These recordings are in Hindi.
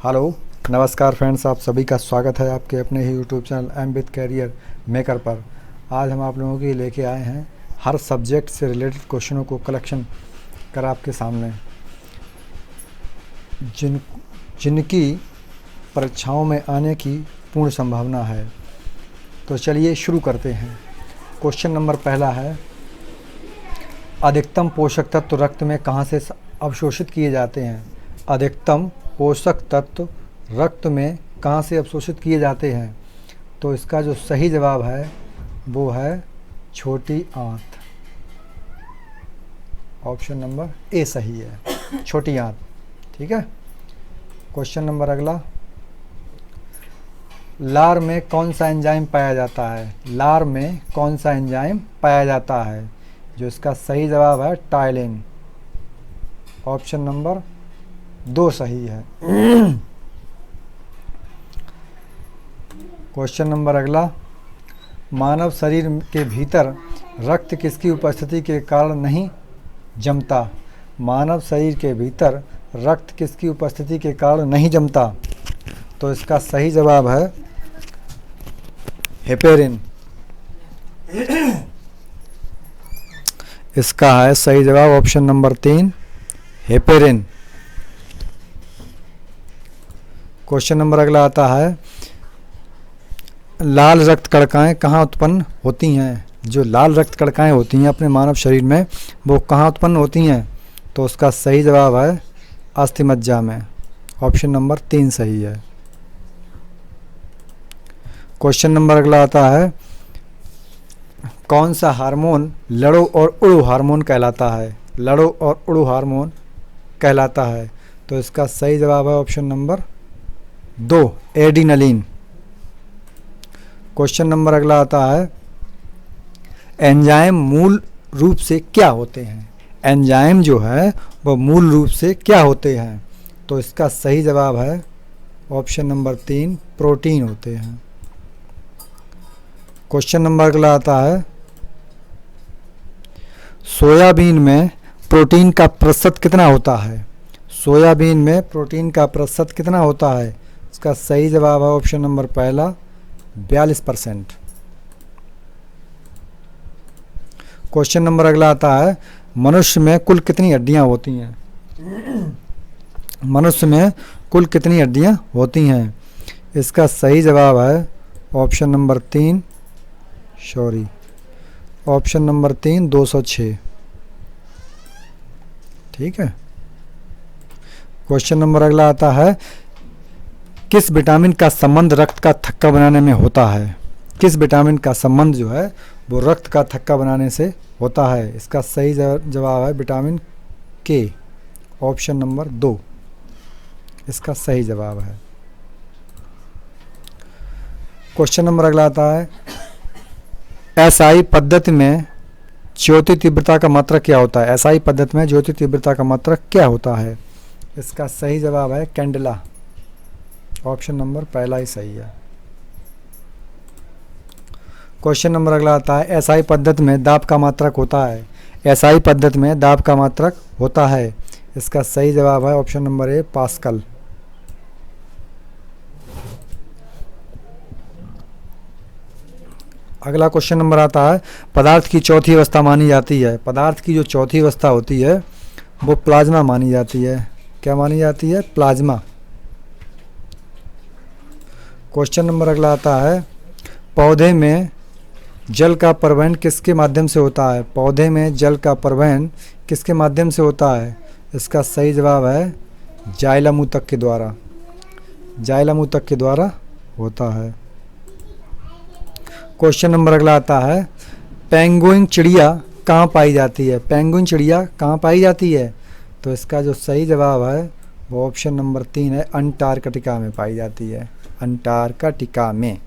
हेलो, नमस्कार फ्रेंड्स। आप सभी का स्वागत है आपके अपने ही YouTube channel M with career maker पर। आज हम आप लोगों के लिए लेके आए हैं हर सब्जेक्ट से रिलेटेड क्वेश्चनों को कलेक्शन कर आपके सामने, जिनकी परीक्षाओं में आने की पूर्ण संभावना है। तो चलिए शुरू करते हैं। क्वेश्चन नंबर पहला है, अधिकतम पोषक तत्व रक्त में कहाँ से अवशोषित किए जाते हैं? अधिकतम पोषक तत्व रक्त में कहाँ से अवशोषित किए जाते हैं? तो इसका जो सही जवाब है वो है छोटी आंत। ऑप्शन नंबर ए सही है, छोटी आंत। ठीक है। क्वेश्चन नंबर अगला, लार में कौन सा एंजाइम पाया जाता है? लार में कौन सा एंजाइम पाया जाता है? जो इसका सही जवाब है टाइलिन। ऑप्शन नंबर 2 सही है। क्वेश्चन नंबर अगला, मानव शरीर के भीतर रक्त किसकी उपस्थिति के कारण नहीं जमता? मानव शरीर के भीतर रक्त किसकी उपस्थिति के कारण नहीं जमता? तो इसका सही जवाब है हेपेरिन। इसका है सही जवाब option number 3 heparin. Question number अगला आता है, लाल रक्त कणिकाएं कहाँ उत्पन्न होती हैं? जो लाल रक्त कणिकाएं होती हैं अपने मानव शरीर में, वो कहाँ उत्पन्न होती हैं? तो उसका सही जवाब है अस्थिमज्जा में। ऑप्शन नंबर 3 सही है। क्वेश्चन नंबर अगला आता है, कौन सा हार्मोन लड़ो और उड़ो हार्मोन कहलाता है? लड़ो और उड़ो हार्मोन कहलाता है। तो इसका सही जवाब है option number 2 adrenaline. Question number अगला आता है, एंजाइम मूल रूप से क्या होते हैं? एंजाइम जो है वो मूल रूप से क्या होते हैं? तो इसका सही जवाब है ऑप्शन नंबर 3 प्रोटीन होते हैं। क्वेश्चन नंबर अगला आता है, सोयाबीन में प्रोटीन का प्रतिशत कितना होता है? सोयाबीन में प्रोटीन का प्रतिशत कितना होता है? इसका सही जवाब है ऑप्शन नंबर पहला 42%। क्वेश्चन नंबर अगला आता है, मनुष्य में कुल कितनी हड्डियां होती हैं? मनुष्य में कुल कितनी हड्डियां होती हैं? इसका सही जवाब है ऑप्शन नंबर 3 ऑप्शन नंबर 3 206। ठीक है। क्वेश्चन नंबर अगला आता है, किस विटामिन का संबंध रक्त का थक्का बनाने में होता है? किस विटामिन का संबंध जो है वो रक्त का थक्का बनाने से होता है? इसका सही जवाब है विटामिन के। ऑप्शन नंबर 2 इसका सही जवाब है। क्वेश्चन नंबर अगला आता है, एसआई पद्धति में ज्योति तीव्रता का मात्रक क्या होता है? एसआई पद्धति में ज्योति तीव्रता का मात्रक क्या होता है? इसका सही जवाब है कैंडेला। ऑप्शन नंबर पहला ही सही है। क्वेश्चन नंबर अगला आता है, एसआई पद्धति में दाब का मात्रक होता है? एसआई पद्धति में दाब का मात्रक होता है। इसका सही जवाब है ऑप्शन नंबर ए पास्कल। अगला क्वेश्चन नंबर आता है, पदार्थ की चौथी अवस्था मानी जाती है? पदार्थ की जो चौथी अवस्था होती है वो प्लाज्मा मानी जाती है। क्या मानी जाती है? प्लाज्मा। क्वेश्चन नंबर अगला आता है, पौधे में जल का परिवहन किसके माध्यम से होता है? पौधे में जल का परिवहन किसके माध्यम से होता है? इसका सही जवाब है जाइलम ऊतक के द्वारा। जाइलम ऊतक के द्वारा होता है। क्वेश्चन नंबर अगला आता है, पेंगुइन चिड़िया कहाँ पाई जाती है? पेंगुइन चिड़िया कहाँ पाई जाती है? तो इसका जो सही जवाब है वो ऑप्शन नंबर 3 है, अंटार्कटिका में पाई जाती है। अंटार्कटिका में।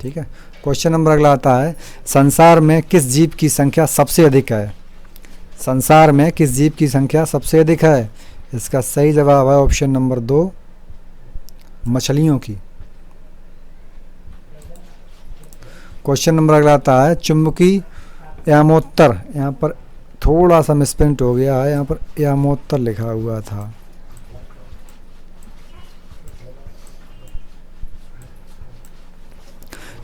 ठीक है। क्वेश्चन नंबर अगला आता है, संसार में किस जीव की संख्या सबसे अधिक है? संसार में किस जीव की संख्या सबसे अधिक है? इसका सही जवाब है ऑप्शन नंबर 2 मछलियों की। क्वेश्चन नंबर अगला आता है, चुंबकीय यामोत्तर, यहाँ पर थोड़ा सा मिसप्रिंट हो गया है, यहाँ पर यामोत्तर लिखा हुआ था।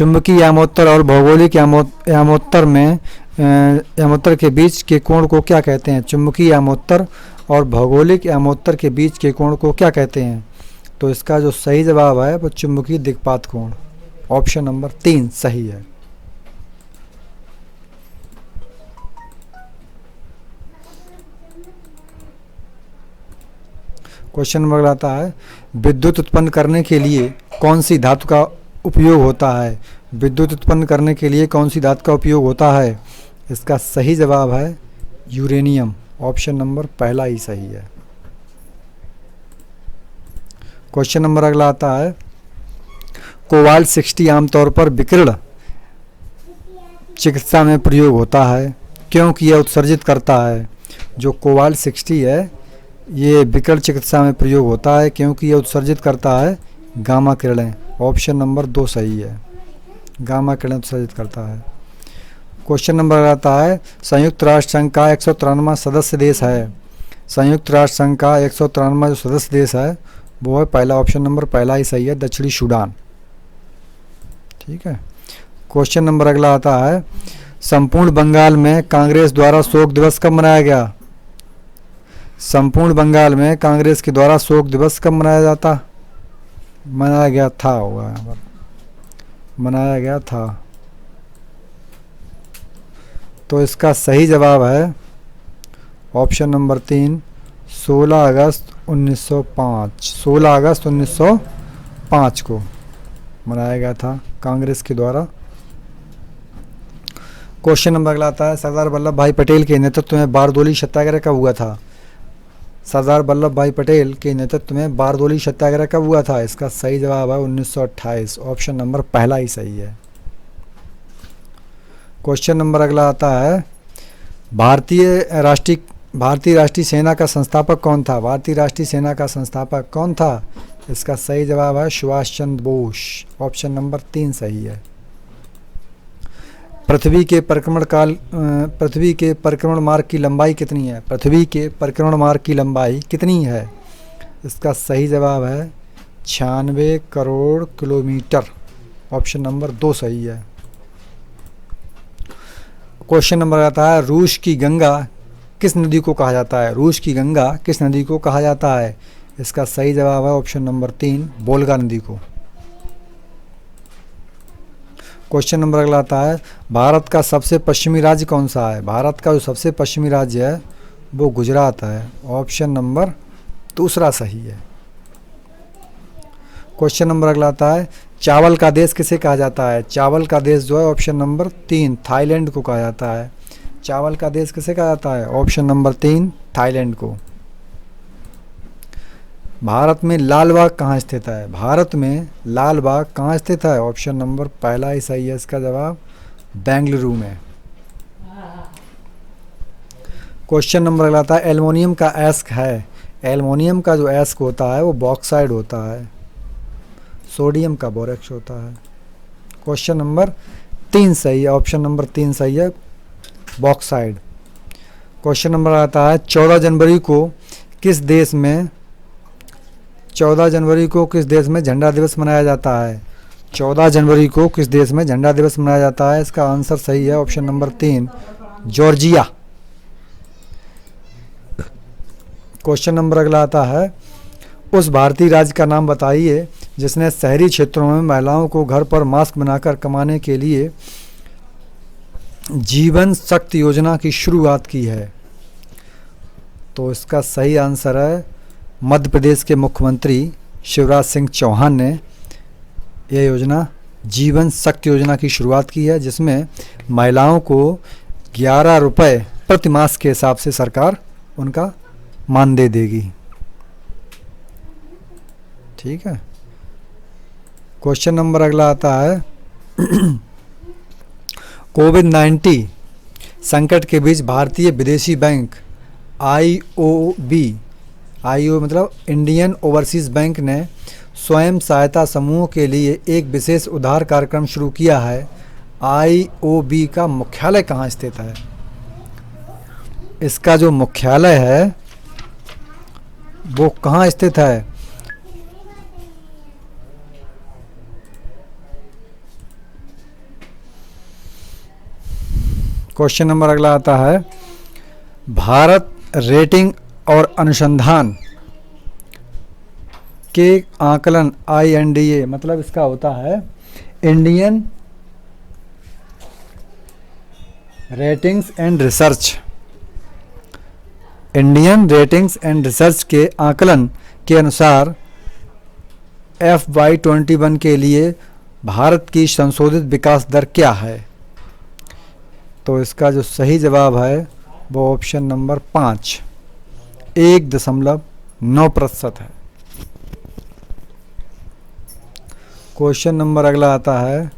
चुंबकीय यामोत्तर और भौगोलिक यामोत्तर में यामोत्तर के बीच के कोण को क्या कहते हैं? चुंबकीय यामोत्तर और भौगोलिक यामोत्तर के बीच के कोण को क्या कहते हैं? तो इसका जो सही जवाब है वो चुंबकीय दिक्पात कोण, ऑप्शन नंबर 3 सही है। क्वेश्चन नंबर आता है, विद्युत उत्पन्न करने के लिए कौन सी धातु का उपयोग होता है? विद्युत उत्पन्न करने के लिए कौन सी धातु का उपयोग होता है? इसका सही जवाब है यूरेनियम, ऑप्शन नंबर पहला ही सही है। क्वेश्चन नंबर अगला आता है, कोबाल्ट 60 आमतौर पर विकिरण चिकित्सा में प्रयोग होता है क्योंकि यह उत्सर्जित करता है। जो कोबाल्ट 60 है ये विकिरण चिकित्सा में प्रयोग होता है क्योंकि यह उत्सर्जित करता है गामा किरणें, ऑप्शन नंबर 2 सही है। गामा किरणें उत्सर्जित करता है। क्वेश्चन नंबर आता है, संयुक्त राष्ट्र संघ का 193वां सदस्य देश है। संयुक्त राष्ट्र संघ का 193वां जो सदस्य देश है वो है पहला, ऑप्शन नंबर पहला ही सही है, दक्षिणी सूडान। ठीक है। क्वेश्चन नंबर अगला आता है, संपूर्ण बंगाल में कांग्रेस द्वारा शोक दिवस कब मनाया गया? संपूर्ण बंगाल में कांग्रेस के द्वारा शोक दिवस कब मनाया गया था होगा यहाँ पर, मनाया गया था। तो इसका सही जवाब है ऑप्शन नंबर 3 16 अगस्त 1905। 16 अगस्त 1905 को मनाया गया था कांग्रेस के द्वारा। क्वेश्चन नंबर अगला आता है, सरदार वल्लभ भाई पटेल के नेतृत्व में बारदोली सत्याग्रह कब हुआ था? सरदार वल्लभ भाई पटेल के नेतृत्व में बारदोली सत्याग्रह कब हुआ था? इसका सही जवाब है 1928, ऑप्शन नंबर पहला ही सही है। क्वेश्चन नंबर अगला आता है, भारतीय राष्ट्रीय सेना का संस्थापक कौन था? भारतीय राष्ट्रीय सेना का संस्थापक कौन था? इसका सही जवाब है सुभाष चंद्र बोस, ऑप्शन नंबर 3 सही है। पृथ्वी के परिक्रमण मार्ग की लंबाई कितनी है? पृथ्वी के परिक्रमण मार्ग की लंबाई कितनी है? इसका सही जवाब है 96 करोड़ किलोमीटर, ऑप्शन नंबर 2 सही है। क्वेश्चन नंबर आता है, रूस की गंगा किस नदी को कहा जाता है? रूस की गंगा किस नदी को कहा जाता है? इसका सही जवाब है ऑप्शन नंबर 3 वोल्गा नदी को। क्वेश्चन नंबर अगला आता है, भारत का सबसे पश्चिमी राज्य कौन सा है? भारत का जो सबसे पश्चिमी राज्य है वो गुजरात है, ऑप्शन नंबर 2 सही है। क्वेश्चन नंबर अगला आता है, चावल का देश किसे कहा जाता है? चावल का देश जो है ऑप्शन नंबर 3 थाईलैंड को कहा जाता है। चावल का देश किसे कहा जाता है? ऑप्शन नंबर 3 थाईलैंड को। भारत में लाल बाग कहाँ स्थित है? भारत में लाल बाग कहाँ स्थित है? ऑप्शन नंबर पहला ही सही है इसका जवाब, बेंगलुरु में। क्वेश्चन नंबर अगला आता है, एल्युमिनियम का एस्क है। एल्युमिनियम का जो एस्क होता है वो बॉक्साइड होता है, सोडियम का बोरेक्स होता है। क्वेश्चन नंबर 3 सही है, ऑप्शन नंबर 3 सही है, बॉक्साइड। क्वेश्चन नंबर आता है, 14 जनवरी को किस देश में झंडा दिवस मनाया जाता है? 14 जनवरी को किस देश में झंडा दिवस मनाया जाता है? इसका आंसर सही है option number 3 Georgia. Question number अगला आता है, उस भारतीय राज्य का नाम बताइए जिसने शहरी क्षेत्रों में महिलाओं को घर पर मास्क बनाकर कमाने के लिए जीवन शक्ति योजना की शुरुआत की है। तो इसका सही आंसर है मध्य प्रदेश के मुख्यमंत्री शिवराज सिंह चौहान ने यह योजना जीवन शक्ति योजना की शुरुआत की है, जिसमें महिलाओं को 11 रुपये प्रति मास के हिसाब से सरकार उनका मानदेय देगी। ठीक है। क्वेश्चन नंबर अगला आता है, कोविड-19 संकट के बीच भारतीय विदेशी बैंक IOB मतलब इंडियन ओवरसीज बैंक ने स्वयं सहायता समूह के लिए एक विशेष उधार कार्यक्रम शुरू किया है। IOB का मुख्यालय कहाँ स्थित है? इसका जो मुख्यालय है वो कहाँ स्थित है? क्वेश्चन नंबर अगला आता है, भारत रेटिंग और अनुसंधान के आकलन INDA, मतलब इसका होता है Indian ratings and research. Indian ratings and research के आकलन के अनुसार FY21 के लिए भारत की संशोधित विकास दर क्या है? तो इसका जो सही जवाब है वो ऑप्शन नंबर 5, 1.9% है। क्वेश्चन नंबर अगला आता है,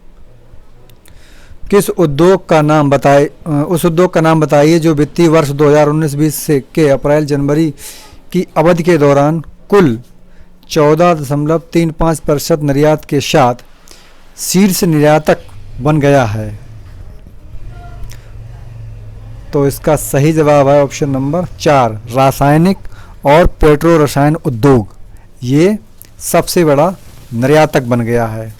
किस उद्योग का नाम बताइए, उस उद्योग का नाम बताइए जो वित्तीय वर्ष 2019-20 से के अप्रैल-जनवरी की अवधि के दौरान कुल 14.35% निर्यात के साथ शीर्ष निर्यातक बन गया है। तो इसका सही जवाब है ऑप्शन नंबर 4, रासायनिक और पेट्रो रसायन उद्योग, ये सबसे बड़ा निर्यातक बन गया है।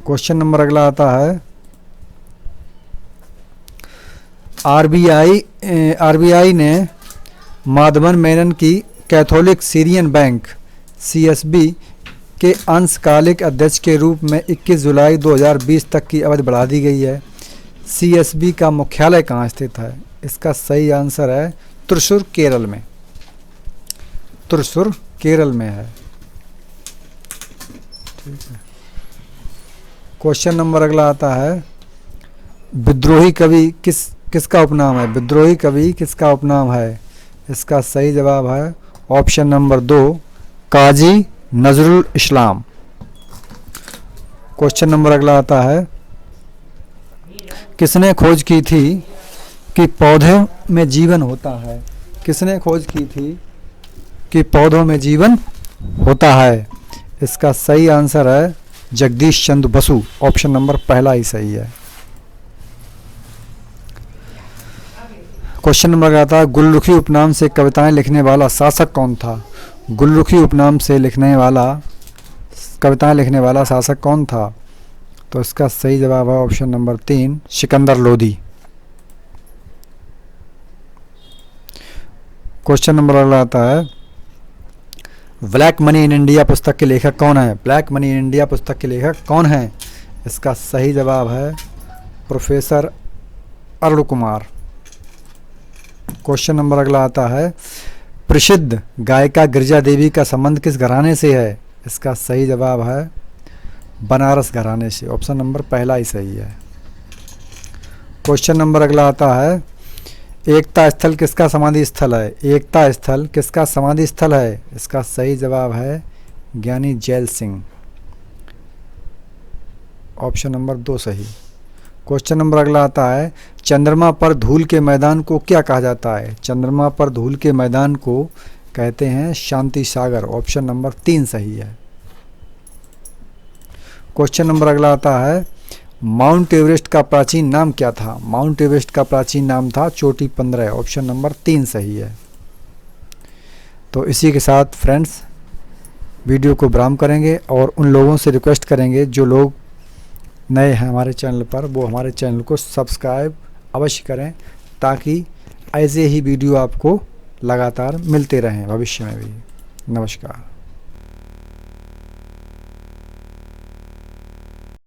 क्वेश्चन नंबर अगला आता है, आरबीआई ने माधवन मेनन की कैथोलिक सीरियन बैंक CSB के अंशकालिक अध्यक्ष के रूप में 21 जुलाई 2020 तक की अवधि बढ़ा दी गई है। CSB का मुख्यालय कहाँ स्थित है? इसका सही आंसर है त्रिशूर, केरल में। त्रिशूर केरल में है। ठीक है। क्वेश्चन नंबर अगला आता है, विद्रोही कवि किसका उपनाम है? विद्रोही कवि किसका उपनाम है? इसका सही जवाब है ऑप्शन नंबर 2, काजी नजरुल इस्लाम। क्वेश्चन नंबर अगला आता है, किसने खोज की थी कि पौधे में जीवन होता है? किसने खोज की थी कि पौधों में जीवन होता है? इसका सही आंसर है जगदीश चंद्र बसु, ऑप्शन नंबर पहला ही सही है। क्वेश्चन नंबर आता है, गुलरुखी उपनाम से कविताएं लिखने वाला शासक कौन था? गुलरुखी उपनाम से कविताएं लिखने वाला शासक कौन था? तो इसका सही जवाब है option number 3, Sikandar Lodi. Question number अगला आता है, ब्लैक मनी इन इंडिया पुस्तक के लेखक कौन है? ब्लैक मनी इन इंडिया पुस्तक के लेखक कौन है? इसका सही जवाब है professor Arun Kumar. Question number अगला आता है, प्रसिद्ध गायिका गिरिजा देवी का संबंध किस घराने से है? इसका सही जवाब है बनारस घराने से, ऑप्शन नंबर पहला ही सही है। क्वेश्चन नंबर अगला आता है, एकता स्थल किसका समाधि स्थल है? एकता स्थल किसका समाधि स्थल है? इसका सही जवाब है ज्ञानी जैल सिंह, ऑप्शन नंबर 2 सही। क्वेश्चन नंबर अगला आता है, चंद्रमा पर धूल के मैदान को क्या कहा जाता है? चंद्रमा पर धूल के मैदान को कहते हैं शांति सागर, ऑप्शन नंबर 3 सही है। क्वेश्चन नंबर अगला आता है, माउंट एवरेस्ट का प्राचीन नाम क्या था? माउंट एवरेस्ट का प्राचीन नाम था चोटी 15, ऑप्शन नंबर 3 सही है। तो इसी के साथ फ्रेंड्स वीडियो को विराम करेंगे और उन लोगों से रिक्वेस्ट करेंगे जो लोग नए हैं हमारे चैनल पर, वो हमारे चैनल को सब्सक्राइब अवश्य करें ताकि ऐसे ही वीडियो आपको लगातार मिलते रहें भविष्य में भी। नमस्कार।